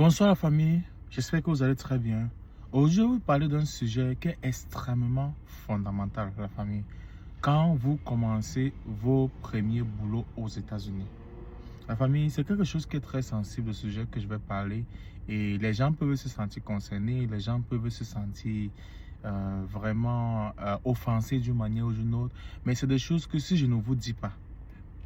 Bonsoir la famille, j'espère que vous allez très bien. Aujourd'hui, je vais vous parler d'un sujet qui est extrêmement fondamental, la famille. Quand vous commencez vos premiers boulots aux États-Unis. La famille, c'est quelque chose qui est très sensible, le sujet que je vais parler. Et les gens peuvent se sentir concernés, les gens peuvent se sentir vraiment offensés d'une manière ou d'une autre. Mais c'est des choses que si je ne vous dis pas,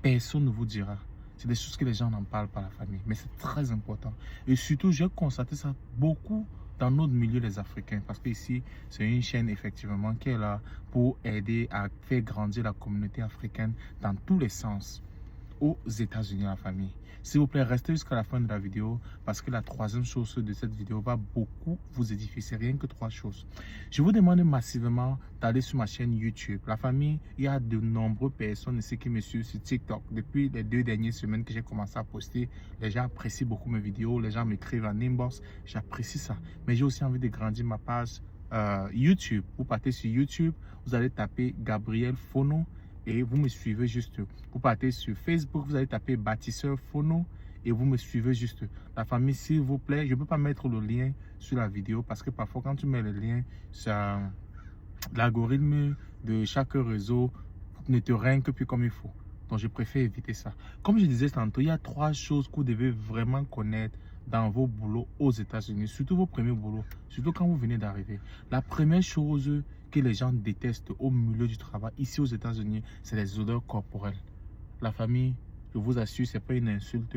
personne ne vous dira. C'est des choses que les gens n'en parlent pas, la famille. Mais c'est très important. Et surtout, j'ai constaté ça beaucoup dans notre milieu, les Africains. Parce que ici, c'est une chaîne, effectivement, qui est là pour aider à faire grandir la communauté africaine dans tous les sens aux États-Unis, la famille. S'il vous plaît, restez jusqu'à la fin de la vidéo parce que la troisième chose de cette vidéo va beaucoup vous édifier. C'est rien que trois choses. Je vous demande massivement d'aller sur ma chaîne YouTube. La famille, il y a de nombreuses personnes ici qui me suivent sur TikTok. Depuis les 2 dernières semaines que j'ai commencé à poster, les gens apprécient beaucoup mes vidéos. Les gens m'écrivent en inbox. J'apprécie ça. Mais j'ai aussi envie de grandir ma page YouTube. Vous partez sur YouTube, vous allez taper Gabriel Fono. Et vous me suivez juste. Vous partez sur Facebook, vous allez taper Bâtisseur Fono et vous me suivez juste. La famille, s'il vous plaît, je ne peux pas mettre le lien sur la vidéo parce que parfois quand tu mets le lien, l'algorithme de chaque réseau ne te rank plus comme il faut. Donc je préfère éviter ça. Comme je disais tantôt, il y a trois choses que vous devez vraiment connaître dans vos boulots aux États-Unis, surtout vos premiers boulots, surtout quand vous venez d'arriver. La première chose que les gens détestent au milieu du travail ici aux États-Unis, c'est les odeurs corporelles. La famille, je vous assure, c'est pas une insulte.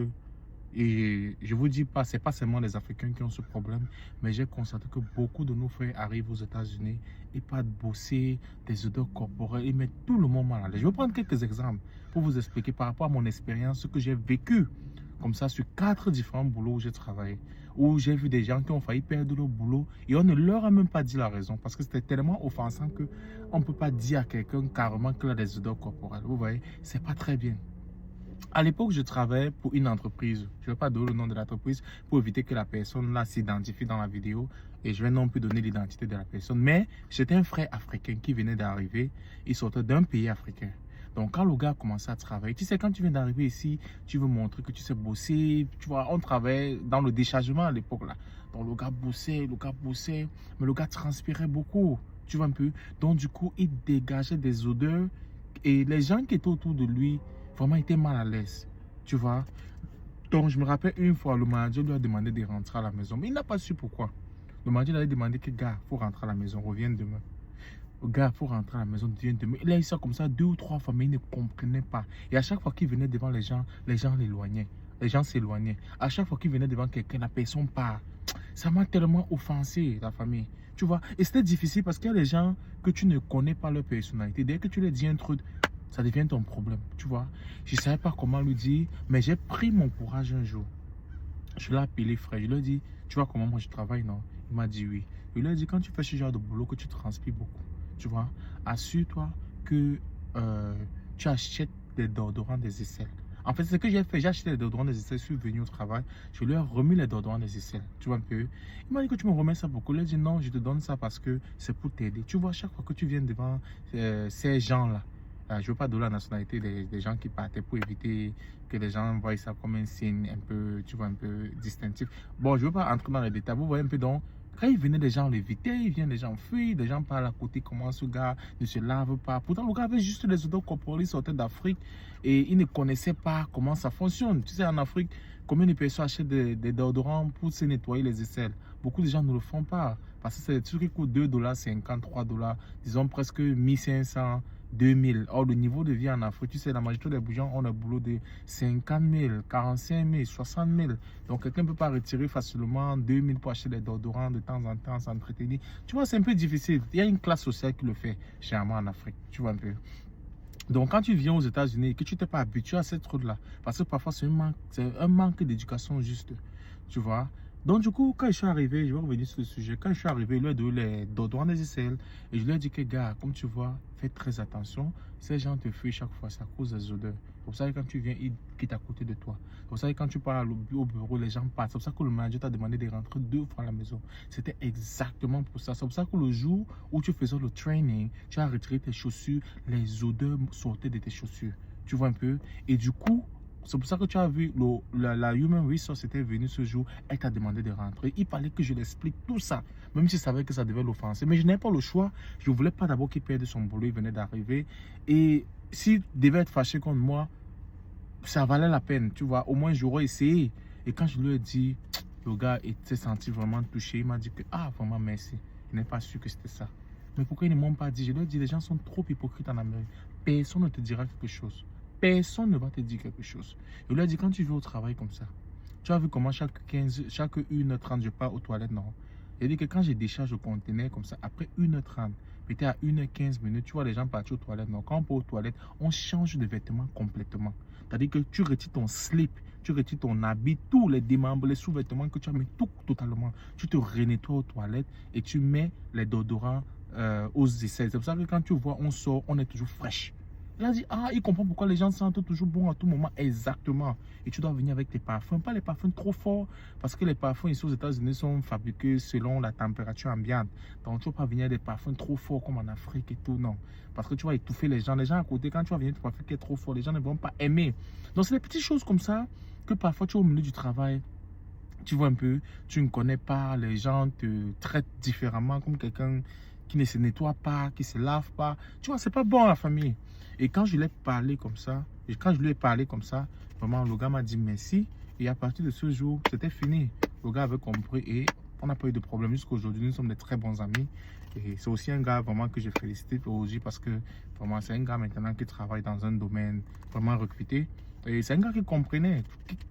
Et je vous dis pas, c'est pas seulement les Africains qui ont ce problème, mais j'ai constaté que beaucoup de nos frères arrivent aux États-Unis et pas de bosser des odeurs corporelles et mettent tout le monde mal à l'aise. Je vais prendre quelques exemples pour vous expliquer par rapport à mon expérience, ce que j'ai vécu comme ça sur 4 différents boulots où j'ai travaillé, où j'ai vu des gens qui ont failli perdre leur boulot et on ne leur a même pas dit la raison parce que c'était tellement offensant que on ne peut pas dire à quelqu'un carrément qu'il a des odeurs corporelles. Vous voyez, c'est pas très bien. À l'époque, je travaillais pour une entreprise. Je ne vais pas donner le nom de l'entreprise pour éviter que la personne là s'identifie dans la vidéo et je vais non plus donner l'identité de la personne. Mais c'était un frère africain qui venait d'arriver. Il sortait d'un pays africain. Donc, quand le gars a commencé à travailler, tu sais, quand tu viens d'arriver ici, tu veux montrer que tu sais bosser. Tu vois, on travaillait dans le déchargement à l'époque là. Donc, le gars bossait, mais le gars transpirait beaucoup. Tu vois un peu. Donc, du coup, il dégageait des odeurs et les gens qui étaient autour de lui vraiment était mal à l'aise, tu vois. Donc, je me rappelle une fois, le manager lui a demandé de rentrer à la maison, mais il n'a pas su pourquoi. Le manager lui a demandé que, gars, il faut rentrer à la maison, reviens demain. Gars, il faut rentrer à la maison, reviens demain. Il a eu ça comme ça 2 ou 3 fois, mais il ne comprenait pas. Et à chaque fois qu'il venait devant les gens l'éloignaient. Les gens s'éloignaient. À chaque fois qu'il venait devant quelqu'un, la personne part. Ça m'a tellement offensé, la famille. Tu vois, et c'était difficile parce qu'il y a des gens que tu ne connais pas leur personnalité. Dès que tu leur dis un truc, ça devient ton problème, tu vois. Je ne savais pas comment lui dire, mais j'ai pris mon courage un jour. Je l'ai appelé frère, je lui ai dit, tu vois comment moi je travaille, non? Il m'a dit oui. Je lui ai dit, quand tu fais ce genre de boulot, que tu transpires beaucoup, tu vois, assure-toi que tu achètes des déodorants des aisselles. En fait, c'est ce que j'ai fait, j'ai acheté des déodorants des aisselles, je suis venu au travail, je lui ai remis les déodorants des aisselles, tu vois un peu. Il m'a dit que tu me remets ça pour quoi? Il a dit non, je te donne ça parce que c'est pour t'aider. Tu vois, chaque fois que tu viens devant ces gens-là, je ne veux pas donner la nationalité des gens qui partaient pour éviter que les gens voient ça comme un signe un peu, tu vois, un peu distinctif. Bon, je ne veux pas entrer dans les détails. Vous voyez un peu donc, quand il venait, les gens l'évitaient, il vient, les gens fuient, les gens parlent à côté comment ce gars ne se lave pas. Pourtant, le gars avait juste les odeurs corporelles, il sortait d'Afrique et il ne connaissait pas comment ça fonctionne. Tu sais, en Afrique, combien de personnes achètent des déodorants pour se nettoyer les aisselles? Beaucoup de gens ne le font pas parce que c'est des trucs qui coûtent $2,50, $3, disons presque 1500. 2000. Or, le niveau de vie en Afrique, tu sais, la majorité des gens ont un boulot de 50 000, 45 000, 60 000. Donc, quelqu'un ne peut pas retirer facilement 2000 pour acheter des déodorants de temps en temps, s'entretenir. Tu vois, c'est un peu difficile. Il y a une classe sociale qui le fait, généralement en Afrique. Tu vois un peu. Donc, quand tu viens aux États-Unis et que tu t'es pas habitué à cette route-là, parce que parfois, c'est un manque d'éducation juste. Tu vois. Donc, du coup, quand je suis arrivé, je vais revenir sur le sujet. Quand je suis arrivé, il lui a donné les déodorants des aisselles. Et je lui ai dit que, gars, comme tu vois, fais très attention. Ces gens te fuient chaque fois, c'est à cause des odeurs. C'est pour ça que quand tu viens, ils quittent à côté de toi. C'est pour ça que quand tu pars au bureau, les gens partent. C'est pour ça que le manager t'a demandé de rentrer 2 fois à la maison. C'était exactement pour ça. C'est pour ça que le jour où tu faisais le training, tu as retiré tes chaussures, les odeurs sortaient de tes chaussures. Tu vois un peu? Et du coup, C'est pour ça que tu as vu, la Human Resource était venue ce jour, elle t'a demandé de rentrer. Il fallait que je l'explique tout ça, même si je savais que ça devait l'offenser. Mais je n'avais pas le choix. Je ne voulais pas d'abord qu'il perde son boulot, il venait d'arriver. Et s'il devait être fâché contre moi, ça valait la peine, tu vois. Au moins, j'aurais essayé. Et quand je lui ai dit, le gars s'est senti vraiment touché. Il m'a dit que, ah, vraiment, merci. Il n'est pas sûr que c'était ça. Mais pourquoi ils ne m'ont pas dit? Je lui ai dit, les gens sont trop hypocrites en Amérique. Personne ne te dira quelque chose. Personne ne va te dire quelque chose. Je lui ai dit, quand tu vas au travail comme ça, tu as vu comment chaque 1h30, je pars aux toilettes, non? Il dit que quand je décharge le conteneur comme ça, après 1h30, peut-être à 1h15, tu vois les gens partir aux toilettes. Non, quand on part aux toilettes, on change de vêtements complètement. C'est-à-dire que tu retires ton slip, tu retires ton habit, tous les démembrés, les sous-vêtements que tu as mis, tout totalement. Tu te renettoies aux toilettes et tu mets les déodorants aux essais. C'est pour ça que quand tu vois, on sort, on est toujours fraîche. Il a dit, ah, il comprend pourquoi les gens sentent toujours bon à tout moment. Exactement. Et tu dois venir avec tes parfums, pas les parfums trop forts, parce que les parfums ici aux États-Unis sont fabriqués selon la température ambiante. Donc, tu ne vas pas venir avec des parfums trop forts comme en Afrique et tout, non. Parce que tu vas étouffer les gens. Les gens à côté, quand tu vas venir avec des parfums qui est trop fort, les gens ne vont pas aimer. Donc, c'est des petites choses comme ça que parfois tu es au milieu du travail. Tu vois un peu, tu ne connais pas, les gens te traitent différemment comme quelqu'un qui ne se nettoie pas, qui ne se lave pas. Tu vois, c'est pas bon à la famille. Et quand je lui ai parlé comme ça, vraiment, le gars m'a dit merci. Et à partir de ce jour, c'était fini. Le gars avait compris et on n'a pas eu de problème. Jusqu'à aujourd'hui, nous sommes des très bons amis. Et c'est aussi un gars vraiment que je félicite aujourd'hui parce que vraiment, c'est un gars maintenant qui travaille dans un domaine vraiment recruté. Et c'est un gars qui comprenait,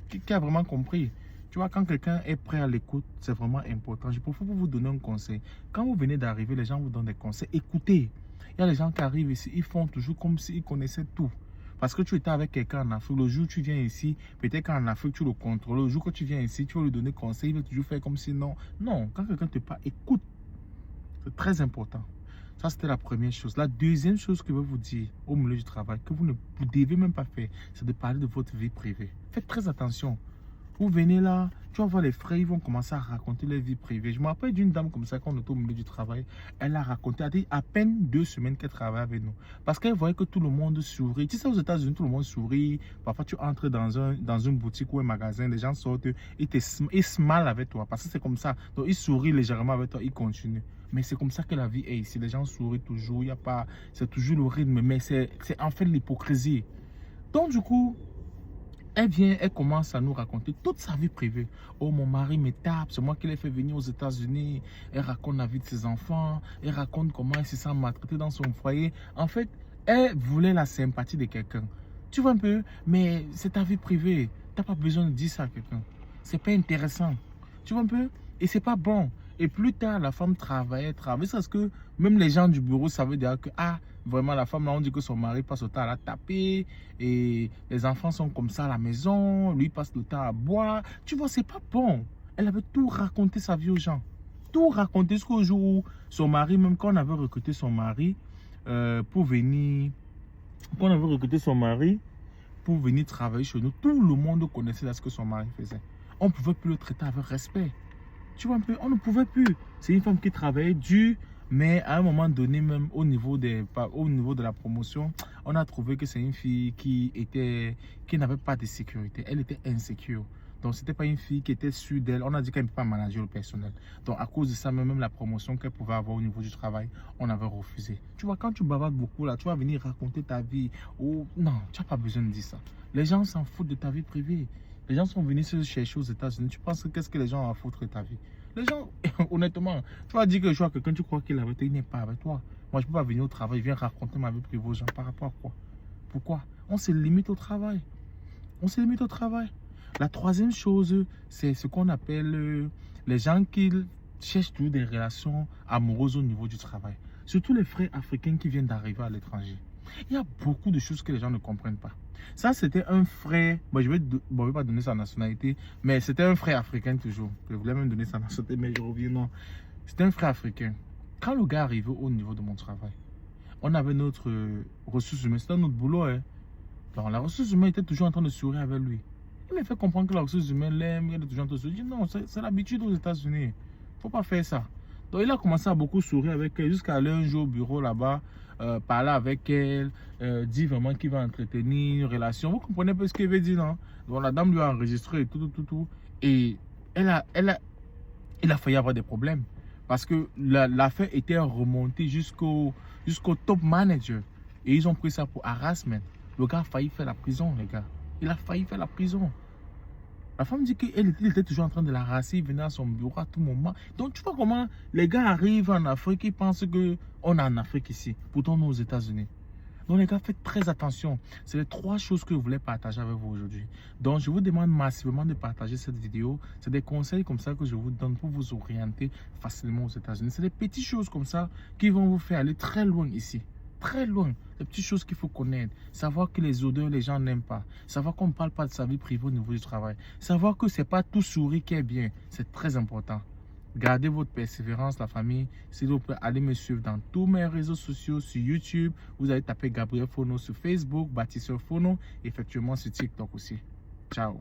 qui a vraiment compris. Tu vois, quand quelqu'un est prêt à l'écoute, c'est vraiment important. Je préfère vous donner un conseil. Quand vous venez d'arriver, les gens vous donnent des conseils. Écoutez. Il y a des gens qui arrivent ici, ils font toujours comme s'ils connaissaient tout. Parce que tu étais avec quelqu'un en Afrique, le jour où tu viens ici, peut-être qu'en Afrique, tu le contrôles. Le jour que tu viens ici, tu vas lui donner conseil, il va toujours faire comme si non. Non, quand quelqu'un te parle, écoute. C'est très important. Ça, c'était la première chose. La deuxième chose que je vais vous dire au milieu du travail, que vous devez même pas faire, c'est de parler de votre vie privée. Faites très attention. Vous venez là, tu vas voir les frères, ils vont commencer à raconter leur vie privée. Je me rappelle d'une dame comme ça, quand on était au milieu du travail. Elle a raconté, elle a dit à peine 2 semaines qu'elle travaille avec nous. Parce qu'elle voyait que tout le monde sourit. Tu sais, aux États-Unis, tout le monde sourit. Parfois, tu entres dans une boutique ou un magasin, les gens sortent, ils smilent avec toi. Parce que c'est comme ça. Donc, ils sourient légèrement avec toi, ils continuent. Mais c'est comme ça que la vie est ici. Les gens sourient toujours, il y a pas, c'est toujours le rythme, mais c'est en fait l'hypocrisie. Donc, du coup, elle vient, elle commence à nous raconter toute sa vie privée. Oh, mon mari me tape, c'est moi qui l'ai fait venir aux États-Unis. Elle raconte la vie de ses enfants. Elle raconte comment elle se sent maltraitée dans son foyer. En fait, elle voulait la sympathie de quelqu'un. Tu vois un peu, mais c'est ta vie privée. Tu n'as pas besoin de dire ça à quelqu'un. C'est pas intéressant. Tu vois un peu, et c'est pas bon. Et plus tard, la femme travaillait. Parce que même les gens du bureau savaient déjà que, ah, vraiment, la femme, là, on dit que son mari passe le temps à la taper. Et les enfants sont comme ça à la maison. Lui passe le temps à boire. Tu vois, c'est pas bon. Elle avait tout raconté sa vie aux gens. Tout raconté jusqu'au jour où son mari, même quand on avait recruté son mari pour venir... Quand on avait recruté son mari pour venir travailler chez nous, tout le monde connaissait ce que son mari faisait. On ne pouvait plus le traiter avec respect. Tu vois un peu, on ne pouvait plus. C'est une femme qui travaillait dur, mais à un moment donné, même au niveau de la promotion, on a trouvé que c'est une fille qui n'avait pas de sécurité. Elle était insécure. Donc, ce n'était pas une fille qui était sûre d'elle. On a dit qu'elle ne peut pas manager le personnel. Donc, à cause de ça, même la promotion qu'elle pouvait avoir au niveau du travail, on avait refusé. Tu vois, quand tu bavardes beaucoup, là, tu vas venir raconter ta vie. Oh, non, tu n'as pas besoin de dire ça. Les gens s'en foutent de ta vie privée. Les gens sont venus se chercher aux États-Unis. Tu penses qu'est-ce que les gens ont à foutre de ta vie? Les gens, honnêtement, tu vas dire que je vois quelqu'un, tu crois qu'il est avec toi, il n'est pas avec toi. Moi, je ne peux pas venir au travail, je viens raconter ma vie privée aux gens. Par rapport à quoi? Pourquoi? On se limite au travail. On se limite au travail. La troisième chose, c'est ce qu'on appelle les gens qui cherchent toujours des relations amoureuses au niveau du travail. Surtout les frères africains qui viennent d'arriver à l'étranger. Il y a beaucoup de choses que les gens ne comprennent pas. Ça, c'était un frère, bon, je ne vais pas donner sa nationalité, mais c'était un frère africain toujours. Je voulais même donner sa nationalité, mais je reviens, non. C'était un frère africain. Quand le gars arrivait au niveau de mon travail, on avait notre ressource humaine, c'était notre boulot. Hein. Donc, la ressource humaine était toujours en train de sourire avec lui. Il m'a fait comprendre que la ressource humaine l'aime, il est toujours en train de sourire. Non, c'est l'habitude aux États-Unis. Il ne faut pas faire ça. Donc, il a commencé à beaucoup sourire avec elle jusqu'à aller un jour au bureau là-bas. parler avec elle, dire vraiment qu'il va entretenir une relation. Vous comprenez un peu ce qu'il veut dire, non? Donc la dame lui a enregistré et tout. Et il a failli avoir des problèmes. Parce que l'affaire était remontée jusqu'au top manager. Et ils ont pris ça pour harassment. Le gars a failli faire la prison, les gars. Il a failli faire la prison. La femme dit qu'il était toujours en train de la harasser, il venait à son bureau à tout moment. Donc tu vois comment les gars arrivent en Afrique, ils pensent qu'on est en Afrique ici. Pourtant on est aux États-Unis. Donc les gars, faites très attention. C'est les 3 choses que je voulais partager avec vous aujourd'hui. Donc je vous demande massivement de partager cette vidéo. C'est des conseils comme ça que je vous donne pour vous orienter facilement aux États-Unis. C'est des petites choses comme ça qui vont vous faire aller très loin ici. Très loin. Les petites choses qu'il faut connaître. Savoir que les odeurs, les gens n'aiment pas. Savoir qu'on ne parle pas de sa vie privée au niveau du travail. Savoir que ce n'est pas tout sourire qui est bien. C'est très important. Gardez votre persévérance, la famille. S'il vous plaît, allez me suivre dans tous mes réseaux sociaux, sur YouTube. Vous allez taper Gabriel Fono sur Facebook, Bâtisseur Fono, effectivement sur TikTok aussi. Ciao.